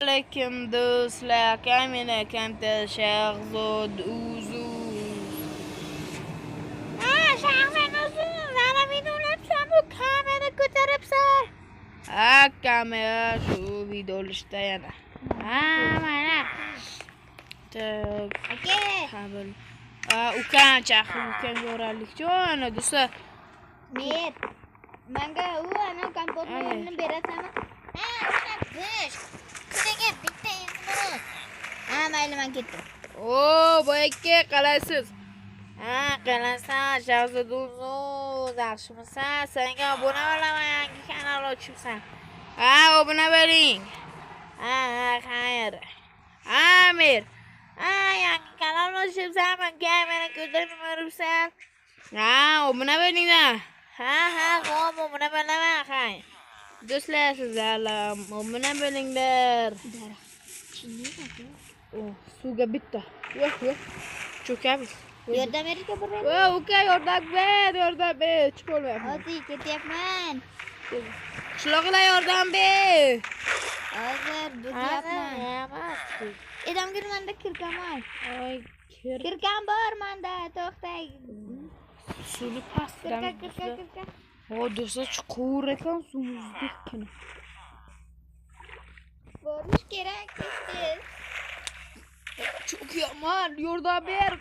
Aleyküm do'stlar, kamera kamta Shahzod Uzuz. Shahzod Uzuz, ana videolar bu kamera ko'taribsan. Kamera shu video olishda yana. Mana. Aka. Qabul. Ukam chaqirib, ukam yoralik-chi, ana do'stlar. Met. Menga ana kompotni berasanmi? Bish. Senga bitta izmi. Mayli, men ketdim. Boyaka qalaysiz? Qalasan, Shahzod Uzuz, yaxshimisan? Senga obuna bo'laman, yangi kanal ochibsan. Obuna bo'ling. Xayr. Amir. Yangi kanal ochibsan, kamera ko'tarib yuribsan. Obuna bo'linglar. Xo'p, obuna bo'laman, xayr. Do'stlar, sizlar obuna bo'linglar. Suvga bitta. Cho'kamiz. Yordam berishga boraymi? Uka, yordam ber, chiqolmayapman. Hozir ketyapman. Qishloqlar yordam ber. Hozir bo'lyapman. Edamgir menda kirkaman. Kirkam bor menda, to'xtang. Suvni pastdan. Kirka. Do'stlar, chuqur ekan suvimizdagina. Borish kerak tez. Cho'kyaman, yordam ber.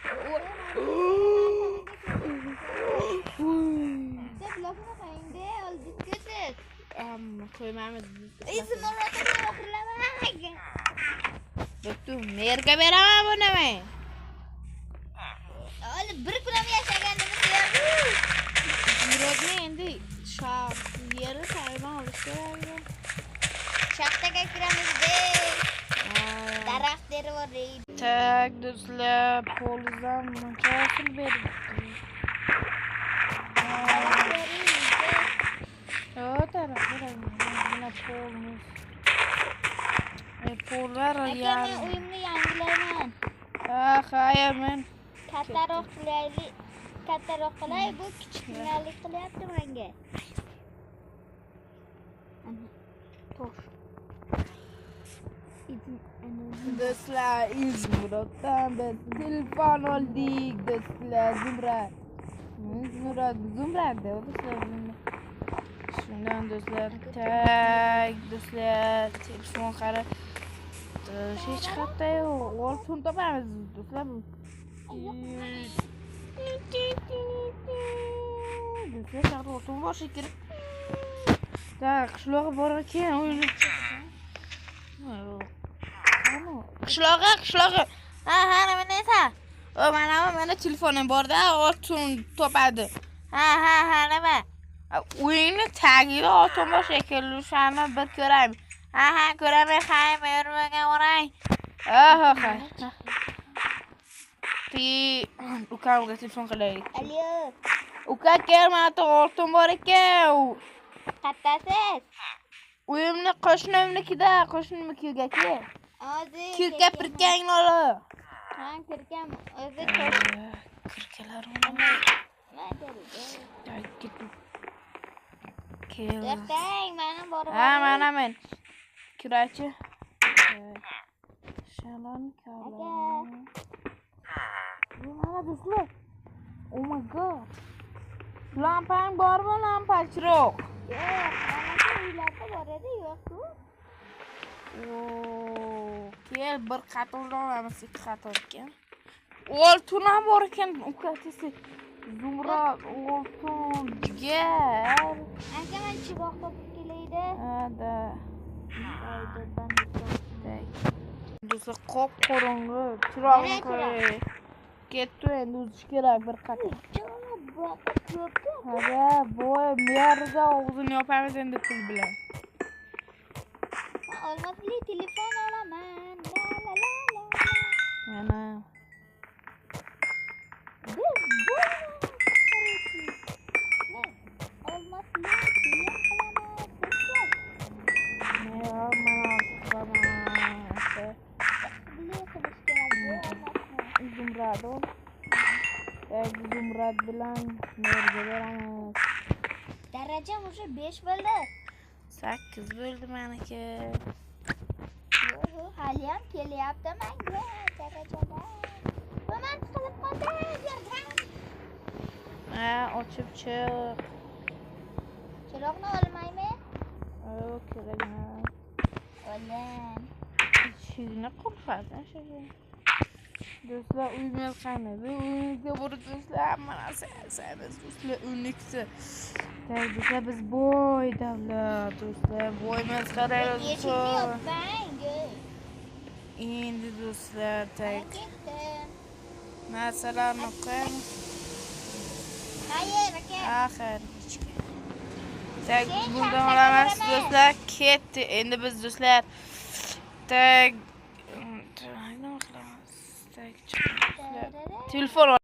Blokni qo'yingda, oldib ketish. Qo'ymaymiz. Izmorotni oxirlamang. Bo'pti, merga beraman bunimi. Olib bir kun ham yashaganimiz yo'q. Murodni endi shax yeri sayman olish kerak. Shaxtaga kiramiz-da. Daraxt dervoraydi. Tak, do'stlar, polizdan buncha pul beribdi. Mana polimiz. Pollar Men uyimni yangilayman. Xayr, men Kattaroq qilay, bu kichkinalik qilyapti menga. Do'stlar, Izmuroddan biz telefon oldik, do'stlar. Zumrad, do'stlar. Shundan do'stlar, tak, do'stlar, telefon qarab. Hech qayerda yo'q. Oltin topamiz, do'stlar. Do'stlar, shahar oltin bor shekilli. Tak, qishloqqa bor ekan, o'yini. Qishlog'i. Nima deysan? Mana menda telefonim bor-da, oltin topadi. Nima? O'yinni tagida oltin bor shekilli, o'shani bir ko'raymi. Ko'raman, xayma yurmaga o'ray. Ukamga telefon qilaylik. Alo. Uka, kel, mana oltin bor ekan. Qattasiz? Uyimni qo'shnimnikida, qo'shnimnikiga kel. Hozir. Kirka pirkangni olib. Kirkam. Hozir Kirkalar o'ynamay. Kel. to'xtang, meni borib. Mana men. Kirachi. Shalon kalon. Mana do'stlar. Oh my god. Lampang bormi, lampachiroq? Yo'q, mana shu uylarda bor edi, yo'q-ku. Kel, bir qatordan olamiz, ikki qator ekan. Oltin ham bor ekan, ukasi. Zumrad, oltin, jigar. Aka, men chiroq topib kelaydi. Do'stlar, qop-qorong'i, chirog'ni qo'y. Ketdi, endi uzish kerak bir qator. Boy, merda og'zini yopamiz endi pul bilan. Olmasli telefon olaman. Mana. Zumrad bilan merga beramiz. Darajam o'sha 5 bo'ldi. 8 bo'ldi meniki. kelyapti menga darajalar. Va men tiqilib qoldim yerdan. Ha, ochib chiq. Chiroqni olmayman. O, kerak emas. Olam. Eshikni qulfladin shunga. Do'stlar, uyimiz qanday? Uyimizga borib do'stlar, hamma narsa yasaymiz. Do'stlar, uniksa. Do'stlar, biz boy davlat. Do'stlar, boymiz qaraymiz. Eshikni yopmang. Endi do'stlar, tak. Ketdim. Narsalarni qo'yamiz. Xayr, aka. Axir. Tak, bundan olamiz do'stlar. Ketdi. Endi biz do'stlar tak nima qilamiz? Tak, telefon